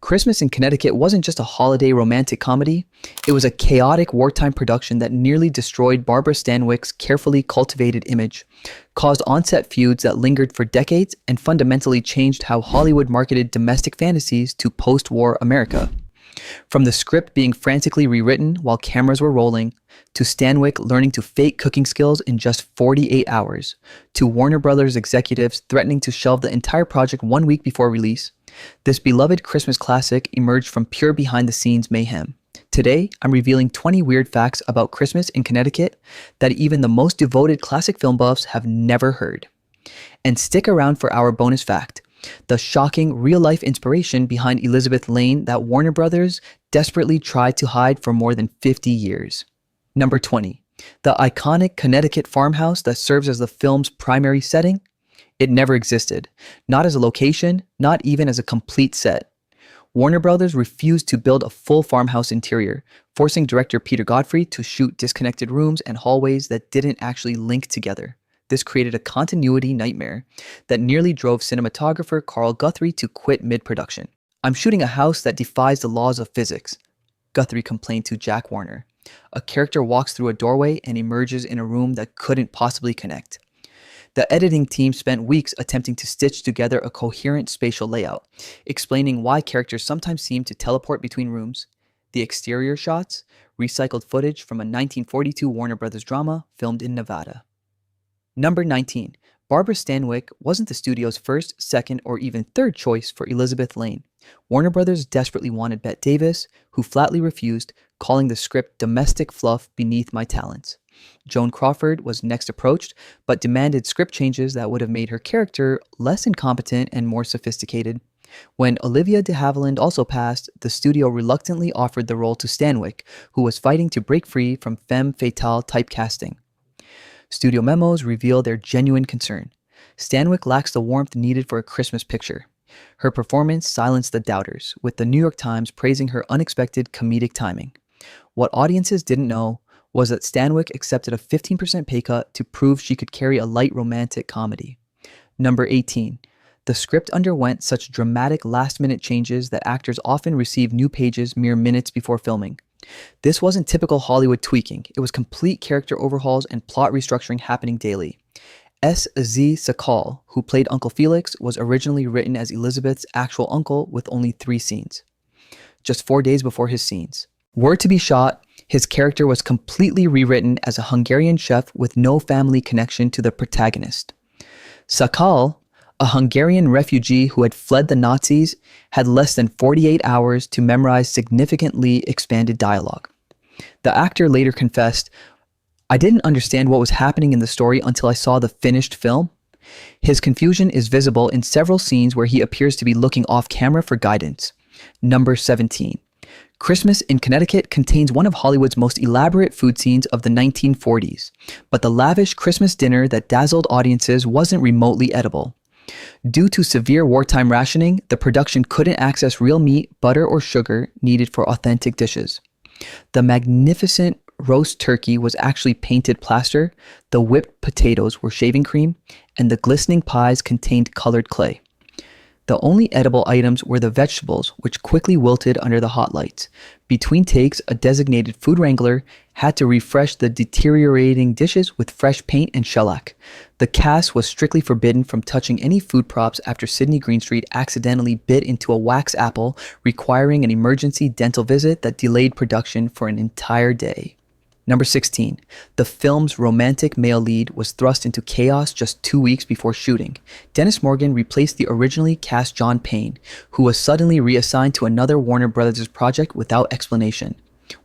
Christmas in Connecticut wasn't just a holiday romantic comedy, it was a chaotic wartime production that nearly destroyed Barbara Stanwyck's carefully cultivated image, caused on-set feuds that lingered for decades, and fundamentally changed how Hollywood marketed domestic fantasies to post-war America. From the script being frantically rewritten while cameras were rolling, to Stanwyck learning to fake cooking skills in just 48 hours, to Warner Brothers executives threatening to shelve the entire project 1 week before release, this beloved Christmas classic emerged from pure behind-the-scenes mayhem. Today, I'm revealing 20 weird facts about Christmas in Connecticut that even the most devoted classic film buffs have never heard. And stick around for our bonus fact, the shocking real-life inspiration behind Elizabeth Lane that Warner Brothers desperately tried to hide for more than 50 years. Number 20. The iconic Connecticut farmhouse that serves as the film's primary setting? It never existed. Not as a location, not even as a complete set. Warner Brothers refused to build a full farmhouse interior, forcing director Peter Godfrey to shoot disconnected rooms and hallways that didn't actually link together. This created a continuity nightmare that nearly drove cinematographer Carl Guthrie to quit mid-production. "I'm shooting a house that defies the laws of physics," Guthrie complained to Jack Warner. "A character walks through a doorway and emerges in a room that couldn't possibly connect." The editing team spent weeks attempting to stitch together a coherent spatial layout, explaining why characters sometimes seem to teleport between rooms. The exterior shots, recycled footage from a 1942 Warner Brothers drama filmed in Nevada. Number 19. Barbara Stanwyck wasn't the studio's first, second, or even third choice for Elizabeth Lane. Warner Brothers desperately wanted Bette Davis, who flatly refused, calling the script domestic fluff beneath my talents. Joan Crawford was next approached, but demanded script changes that would have made her character less incompetent and more sophisticated. When Olivia de Havilland also passed, the studio reluctantly offered the role to Stanwyck, who was fighting to break free from femme fatale typecasting. Studio memos reveal their genuine concern. Stanwyck lacks the warmth needed for a Christmas picture. Her performance silenced the doubters, with the New York Times praising her unexpected comedic timing. What audiences didn't know was that Stanwyck accepted a 15% pay cut to prove she could carry a light romantic comedy. Number 18. The script underwent such dramatic last-minute changes that actors often received new pages mere minutes before filming. This wasn't typical Hollywood tweaking. It was complete character overhauls and plot restructuring happening daily. S. Z. Sakal, who played Uncle Felix, was originally written as Elizabeth's actual uncle with only 3 scenes, just 4 days before his scenes were to be shot. His character was completely rewritten as a Hungarian chef with no family connection to the protagonist. Sakal, a Hungarian refugee who had fled the Nazis, had less than 48 hours to memorize significantly expanded dialogue. The actor later confessed, "I didn't understand what was happening in the story until I saw the finished film." His confusion is visible in several scenes where he appears to be looking off camera for guidance. Number 17. Christmas in Connecticut contains one of Hollywood's most elaborate food scenes of the 1940s, but the lavish Christmas dinner that dazzled audiences wasn't remotely edible. Due to severe wartime rationing, the production couldn't access real meat, butter, or sugar needed for authentic dishes. The magnificent roast turkey was actually painted plaster, the whipped potatoes were shaving cream, and the glistening pies contained colored clay. The only edible items were the vegetables, which quickly wilted under the hot lights. Between takes, a designated food wrangler had to refresh the deteriorating dishes with fresh paint and shellac. The cast was strictly forbidden from touching any food props after Sidney Greenstreet accidentally bit into a wax apple, requiring an emergency dental visit that delayed production for an entire day. Number 16. The film's romantic male lead was thrust into chaos just 2 weeks before shooting. Dennis Morgan replaced the originally cast John Payne, who was suddenly reassigned to another Warner Brothers project without explanation.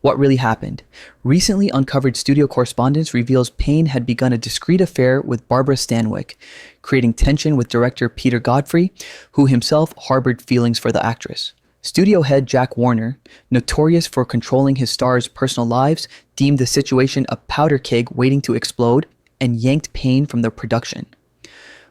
What really happened? Recently uncovered studio correspondence reveals Payne had begun a discreet affair with Barbara Stanwyck, creating tension with director Peter Godfrey, who himself harbored feelings for the actress. Studio head Jack Warner, notorious for controlling his stars' personal lives, deemed the situation a powder keg waiting to explode and yanked Payne from the production.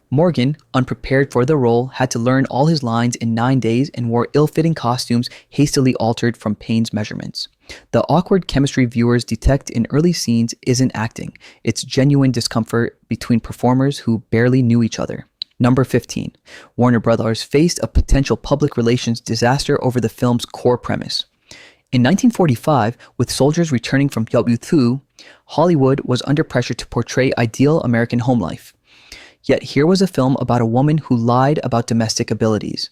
Morgan, unprepared for the role, had to learn all his lines in 9 days and wore ill-fitting costumes hastily altered from Payne's measurements. The awkward chemistry viewers detect in early scenes isn't acting, it's genuine discomfort between performers who barely knew each other. Number 15. Warner Brothers faced a potential public relations disaster over the film's core premise. In 1945, with soldiers returning from Yeobu, Hollywood was under pressure to portray ideal American home life. Yet here was a film about a woman who lied about domestic abilities.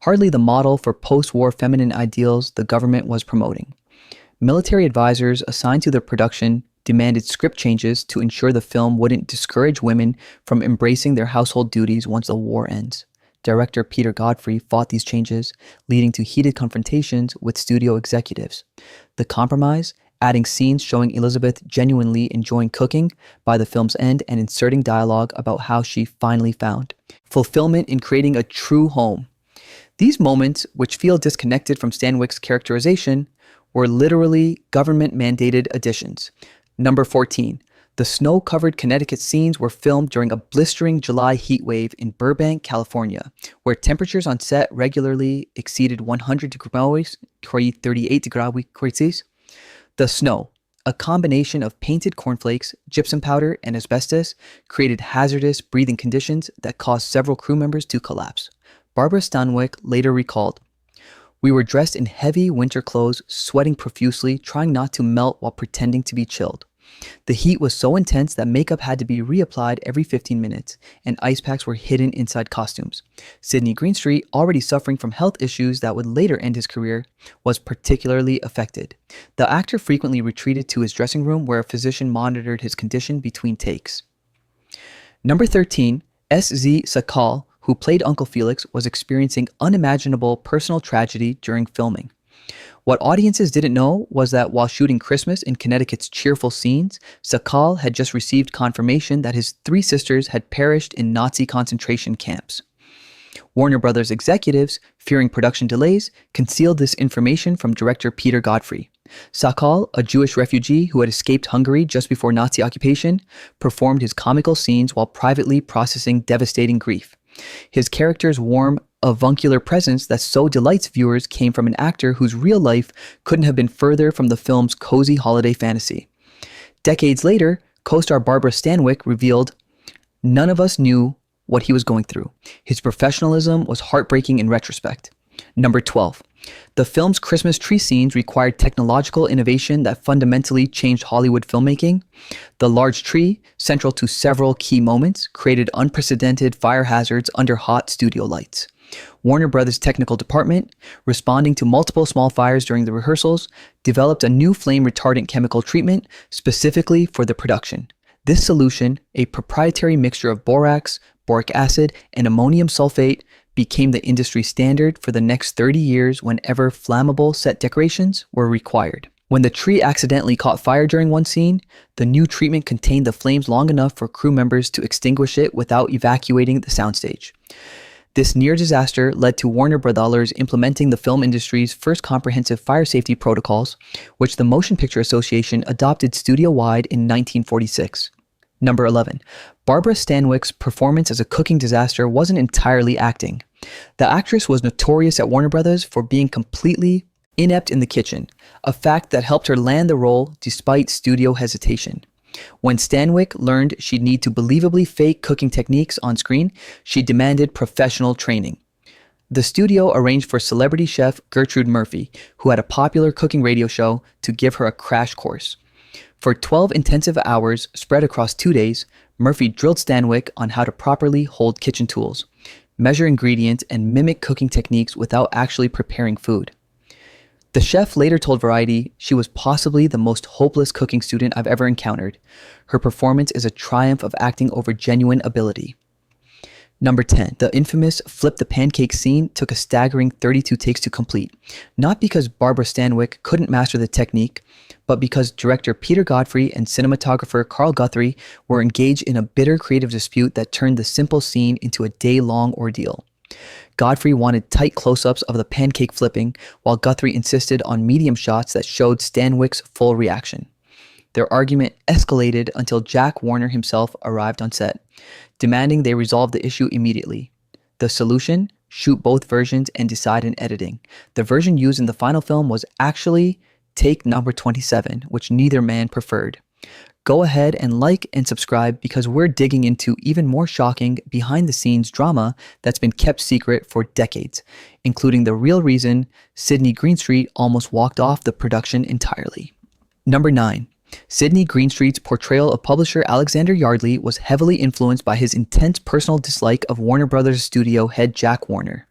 Hardly the model for post-war feminine ideals the government was promoting. Military advisors assigned to the production demanded script changes to ensure the film wouldn't discourage women from embracing their household duties once the war ends. Director Peter Godfrey fought these changes, leading to heated confrontations with studio executives. The compromise, adding scenes showing Elizabeth genuinely enjoying cooking by the film's end and inserting dialogue about how she finally found fulfillment in creating a true home. These moments, which feel disconnected from Stanwyck's characterization, were literally government-mandated additions. Number 14. The snow-covered Connecticut scenes were filmed during a blistering July heat wave in Burbank, California, where temperatures on set regularly exceeded 100 degrees, 38 degrees. The snow, a combination of painted cornflakes, gypsum powder, and asbestos, created hazardous breathing conditions that caused several crew members to collapse. Barbara Stanwyck later recalled, "We were dressed in heavy winter clothes, sweating profusely, trying not to melt while pretending to be chilled. The heat was so intense that makeup had to be reapplied every 15 minutes, and ice packs were hidden inside costumes. Sidney Greenstreet, already suffering from health issues that would later end his career, was particularly affected. The actor frequently retreated to his dressing room where a physician monitored his condition between takes." Number 13, S.Z. Sakal, who played Uncle Felix, was experiencing unimaginable personal tragedy during filming. What audiences didn't know was that while shooting Christmas in Connecticut's cheerful scenes, Sakal had just received confirmation that his 3 sisters had perished in Nazi concentration camps. Warner Brothers executives, fearing production delays, concealed this information from director Peter Godfrey. Sakal, a Jewish refugee who had escaped Hungary just before Nazi occupation, performed his comical scenes while privately processing devastating grief. His character's warm, avuncular presence that so delights viewers came from an actor whose real life couldn't have been further from the film's cozy holiday fantasy. Decades later, co-star Barbara Stanwyck revealed, "None of us knew what he was going through. His professionalism was heartbreaking in retrospect." Number 12. The film's Christmas tree scenes required technological innovation that fundamentally changed Hollywood filmmaking. The large tree, central to several key moments, created unprecedented fire hazards under hot studio lights. Warner Brothers' technical department, responding to multiple small fires during the rehearsals, developed a new flame retardant chemical treatment specifically for the production. This solution, a proprietary mixture of borax, boric acid, and ammonium sulfate, became the industry standard for the next 30 years whenever flammable set decorations were required. When the tree accidentally caught fire during one scene, the new treatment contained the flames long enough for crew members to extinguish it without evacuating the soundstage. This near disaster led to Warner Brothers implementing the film industry's first comprehensive fire safety protocols, which the Motion Picture Association adopted studio-wide in 1946. Number 11. Barbara Stanwyck's performance as a cooking disaster wasn't entirely acting. The actress was notorious at Warner Brothers for being completely inept in the kitchen, a fact that helped her land the role despite studio hesitation. When Stanwyck learned she'd need to believably fake cooking techniques on screen, she demanded professional training. The studio arranged for celebrity chef Gertrude Murphy, who had a popular cooking radio show, to give her a crash course. For 12 intensive hours spread across 2 days, Murphy drilled Stanwyck on how to properly hold kitchen tools, measure ingredients, and mimic cooking techniques without actually preparing food. The chef later told Variety she was possibly the most hopeless cooking student I've ever encountered. Her performance is a triumph of acting over genuine ability. Number 10. The infamous flip the pancake scene took a staggering 32 takes to complete, not because Barbara Stanwyck couldn't master the technique, but because director Peter Godfrey and cinematographer Carl Guthrie were engaged in a bitter creative dispute that turned the simple scene into a day-long ordeal. Godfrey wanted tight close-ups of the pancake flipping, while Guthrie insisted on medium shots that showed Stanwyck's full reaction. Their argument escalated until Jack Warner himself arrived on set, demanding they resolve the issue immediately. The solution? Shoot both versions and decide in editing. The version used in the final film was actually take number 27, which neither man preferred. Go ahead and like and subscribe because we're digging into even more shocking behind-the-scenes drama that's been kept secret for decades, including the real reason Sydney Greenstreet almost walked off the production entirely. Number 9. Sydney Greenstreet's portrayal of publisher Alexander Yardley was heavily influenced by his intense personal dislike of Warner Brothers studio head Jack Warner.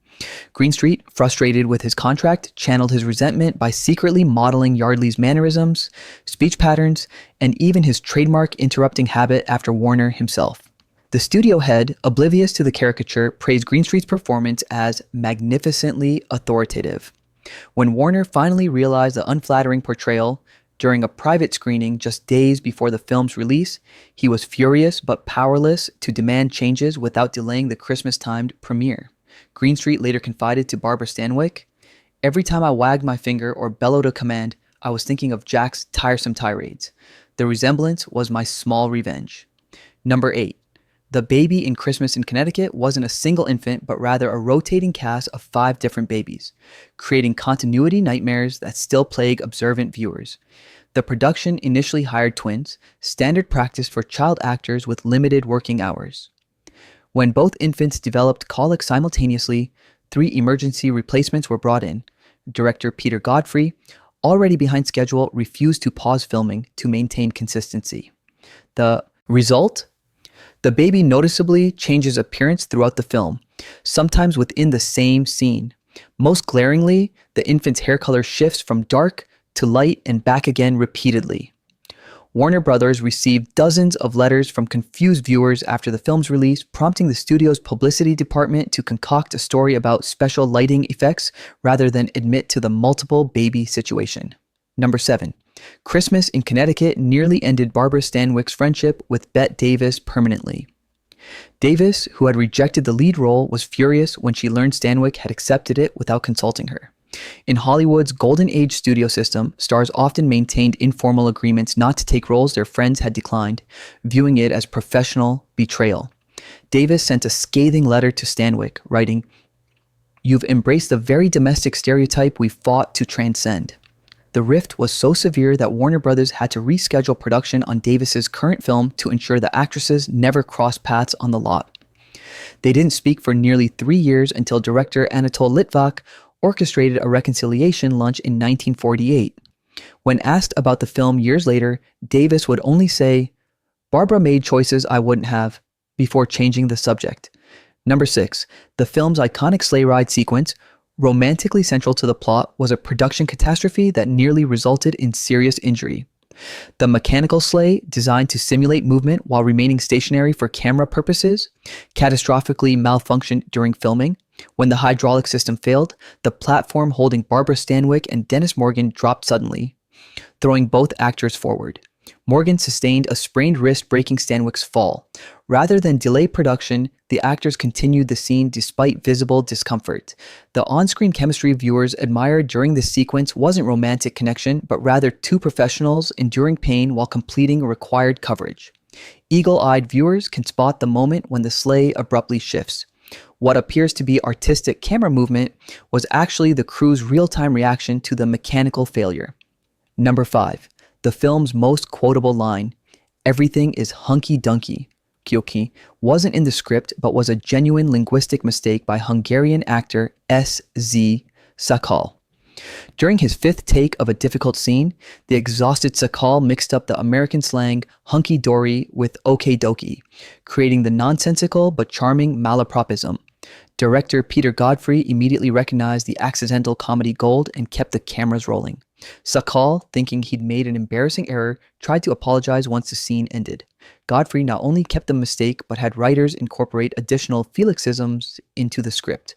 Greenstreet, frustrated with his contract, channeled his resentment by secretly modeling Yardley's mannerisms, speech patterns, and even his trademark interrupting habit after Warner himself. The studio head, oblivious to the caricature, praised Greenstreet's performance as magnificently authoritative. When Warner finally realized the unflattering portrayal during a private screening just days before the film's release, he was furious but powerless to demand changes without delaying the Christmas-timed premiere. Greenstreet later confided to Barbara Stanwyck, "Every time I wagged my finger or bellowed a command, I was thinking of Jack's tiresome tirades. The resemblance was my small revenge." Number 8. The baby in Christmas in Connecticut wasn't a single infant, but rather a rotating cast of 5 different babies, creating continuity nightmares that still plague observant viewers. The production initially hired twins, standard practice for child actors with limited working hours. When both infants developed colic simultaneously, 3 emergency replacements were brought in. Director Peter Godfrey, already behind schedule, refused to pause filming to maintain consistency. The result? The baby noticeably changes appearance throughout the film, sometimes within the same scene. Most glaringly, the infant's hair color shifts from dark to light and back again repeatedly. Warner Brothers received dozens of letters from confused viewers after the film's release, prompting the studio's publicity department to concoct a story about special lighting effects rather than admit to the multiple baby situation. Number 7. Christmas in Connecticut nearly ended Barbara Stanwyck's friendship with Bette Davis permanently. Davis, who had rejected the lead role, was furious when she learned Stanwyck had accepted it without consulting her. In Hollywood's Golden Age studio system, stars often maintained informal agreements not to take roles their friends had declined, viewing it as professional betrayal. Davis sent a scathing letter to Stanwyck, writing, "You've embraced the very domestic stereotype we fought to transcend." The rift was so severe that Warner Brothers had to reschedule production on Davis's current film to ensure the actresses never crossed paths on the lot. They didn't speak for nearly 3 years until director Anatol Litvak orchestrated a reconciliation lunch in 1948. When asked about the film years later, Davis would only say, "Barbara made choices I wouldn't have," before changing the subject. Number 6. The film's iconic sleigh ride sequence, romantically central to the plot, was a production catastrophe that nearly resulted in serious injury. The mechanical sleigh, designed to simulate movement while remaining stationary for camera purposes, catastrophically malfunctioned during filming. When the hydraulic system failed, the platform holding Barbara Stanwyck and Dennis Morgan dropped suddenly, throwing both actors forward. Morgan sustained a sprained wrist, breaking Stanwyck's fall. Rather than delay production, the actors continued the scene despite visible discomfort. The on-screen chemistry viewers admired during this sequence wasn't romantic connection, but rather 2 professionals enduring pain while completing required coverage. Eagle-eyed viewers can spot the moment when the sleigh abruptly shifts. What appears to be artistic camera movement was actually the crew's real-time reaction to the mechanical failure. Number 5. The film's most quotable line, "Everything is hunky-dunky," Kyoki, wasn't in the script but was a genuine linguistic mistake by Hungarian actor S.Z. Sakal. During his 5th take of a difficult scene, the exhausted Sakal mixed up the American slang hunky-dory with okie-dokie, creating the nonsensical but charming malapropism. Director Peter Godfrey immediately recognized the accidental comedy gold and kept the cameras rolling. Sakal, thinking he'd made an embarrassing error, tried to apologize once the scene ended. Godfrey not only kept the mistake, but had writers incorporate additional Felixisms into the script.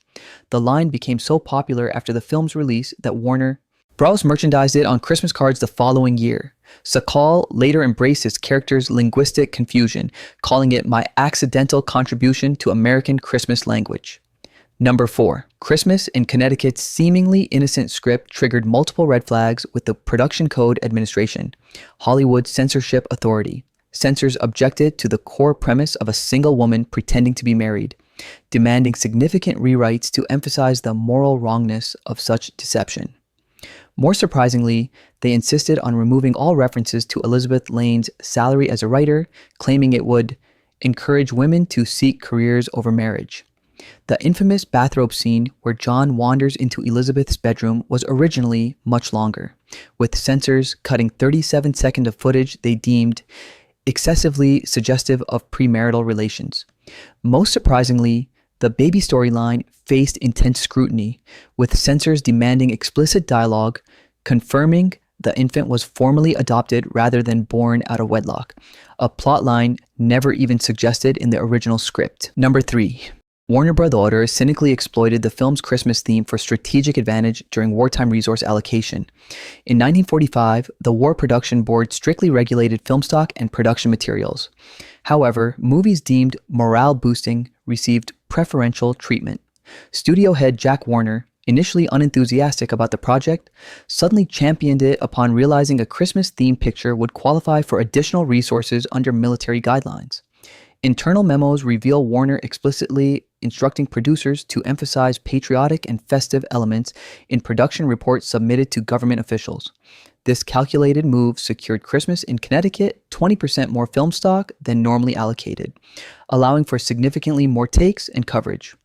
The line became so popular after the film's release that Warner Bros. Merchandised it on Christmas cards the following year. Sakal later embraced his character's linguistic confusion, calling it "my accidental contribution to American Christmas language." Number 4. Christmas in Connecticut's seemingly innocent script triggered multiple red flags with the Production Code Administration, Hollywood's censorship authority. Censors objected to the core premise of a single woman pretending to be married, demanding significant rewrites to emphasize the moral wrongness of such deception. More surprisingly, they insisted on removing all references to Elizabeth Lane's salary as a writer, claiming it would encourage women to seek careers over marriage. The infamous bathrobe scene where John wanders into Elizabeth's bedroom was originally much longer, with censors cutting 37 seconds of footage they deemed excessively suggestive of premarital relations. Most surprisingly, the baby storyline faced intense scrutiny, with censors demanding explicit dialogue, confirming the infant was formally adopted rather than born out of wedlock, a plotline never even suggested in the original script. Number 3. Warner Brothers cynically exploited the film's Christmas theme for strategic advantage during wartime resource allocation. In 1945, the War Production Board strictly regulated film stock and production materials. However, movies deemed morale-boosting received preferential treatment. Studio head Jack Warner, initially unenthusiastic about the project, suddenly championed it upon realizing a Christmas-themed picture would qualify for additional resources under military guidelines. Internal memos reveal Warner explicitly instructing producers to emphasize patriotic and festive elements in production reports submitted to government officials. This calculated move secured Christmas in Connecticut 20% more film stock than normally allocated, allowing for significantly more takes and coverage.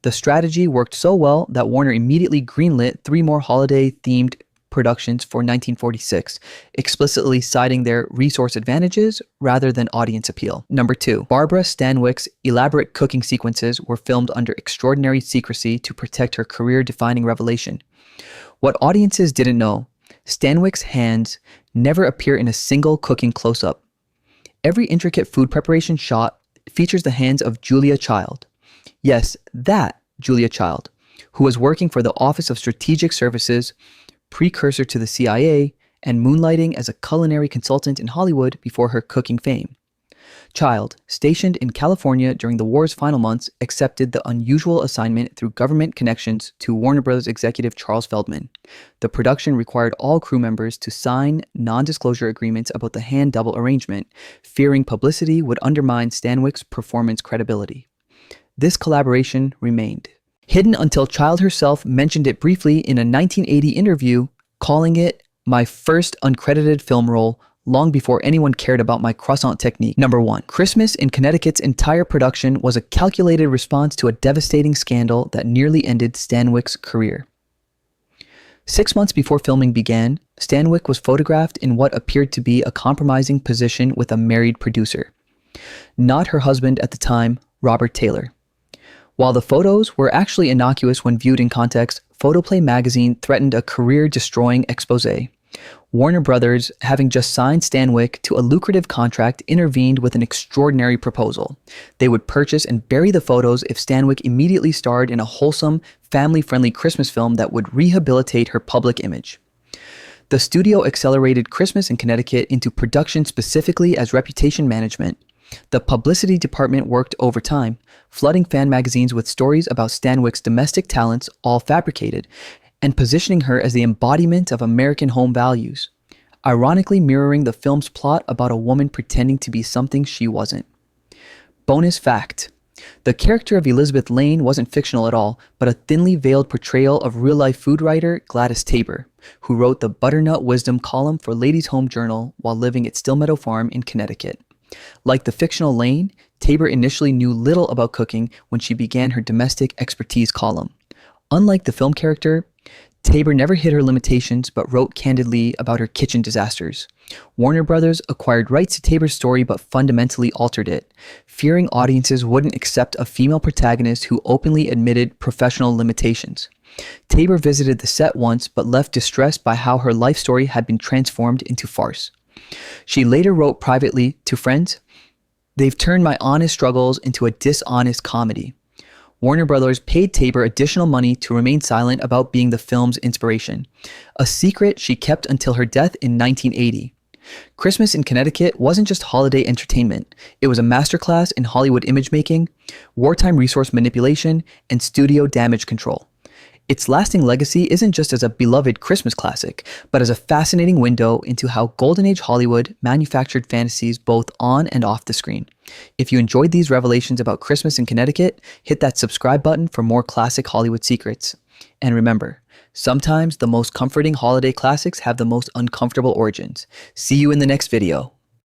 The strategy worked so well that Warner immediately greenlit 3 more holiday-themed productions for 1946, explicitly citing their resource advantages rather than audience appeal. Number 2. Barbara Stanwyck's elaborate cooking sequences were filmed under extraordinary secrecy to protect her career-defining revelation. What audiences didn't know, Stanwyck's hands never appear in a single cooking close-up. Every intricate food preparation shot features the hands of Julia Child. Yes, that Julia Child, who was working for the Office of Strategic Services, precursor to the CIA, and moonlighting as a culinary consultant in Hollywood before her cooking fame. Child, stationed in California during the war's final months, accepted the unusual assignment through government connections to Warner Bros. Executive Charles Feldman. The production required all crew members to sign non-disclosure agreements about the hand double arrangement, fearing publicity would undermine Stanwyck's performance credibility. This collaboration remained hidden until Child herself mentioned it briefly in a 1980 interview, calling it my first uncredited film role long before anyone cared about my croissant technique. Number 1. Christmas in Connecticut's entire production was a calculated response to a devastating scandal that nearly ended Stanwyck's career. 6 months before filming began, Stanwyck was photographed in what appeared to be a compromising position with a married producer. Not her husband at the time, Robert Taylor. While the photos were actually innocuous when viewed in context, Photoplay magazine threatened a career-destroying expose. Warner Brothers, having just signed Stanwyck to a lucrative contract, intervened with an extraordinary proposal. They would purchase and bury the photos if Stanwyck immediately starred in a wholesome, family-friendly Christmas film that would rehabilitate her public image. The studio accelerated Christmas in Connecticut into production specifically as reputation management. The publicity department worked overtime, flooding fan magazines with stories about Stanwyck's domestic talents, all fabricated, and positioning her as the embodiment of American home values, ironically mirroring the film's plot about a woman pretending to be something she wasn't. Bonus fact: the character of Elizabeth Lane wasn't fictional at all, but a thinly veiled portrayal of real-life food writer Gladys Tabor, who wrote the Butternut Wisdom column for Ladies' Home Journal while living at Still Meadow Farm in Connecticut. Like the fictional Lane, Tabor initially knew little about cooking when she began her domestic expertise column. Unlike the film character, Tabor never hid her limitations but wrote candidly about her kitchen disasters. Warner Brothers acquired rights to Tabor's story but fundamentally altered it, fearing audiences wouldn't accept a female protagonist who openly admitted professional limitations. Tabor visited the set once but left distressed by how her life story had been transformed into farce. She later wrote privately to friends, "They've turned my honest struggles into a dishonest comedy." Warner Brothers paid Tabor additional money to remain silent about being the film's inspiration, a secret she kept until her death in 1980. Christmas in Connecticut wasn't just holiday entertainment. It was a masterclass in Hollywood image making, wartime resource manipulation, and studio damage control. Its lasting legacy isn't just as a beloved Christmas classic, but as a fascinating window into how Golden Age Hollywood manufactured fantasies both on and off the screen. If you enjoyed these revelations about Christmas in Connecticut, hit that subscribe button for more classic Hollywood secrets. And remember, sometimes the most comforting holiday classics have the most uncomfortable origins. See you in the next video.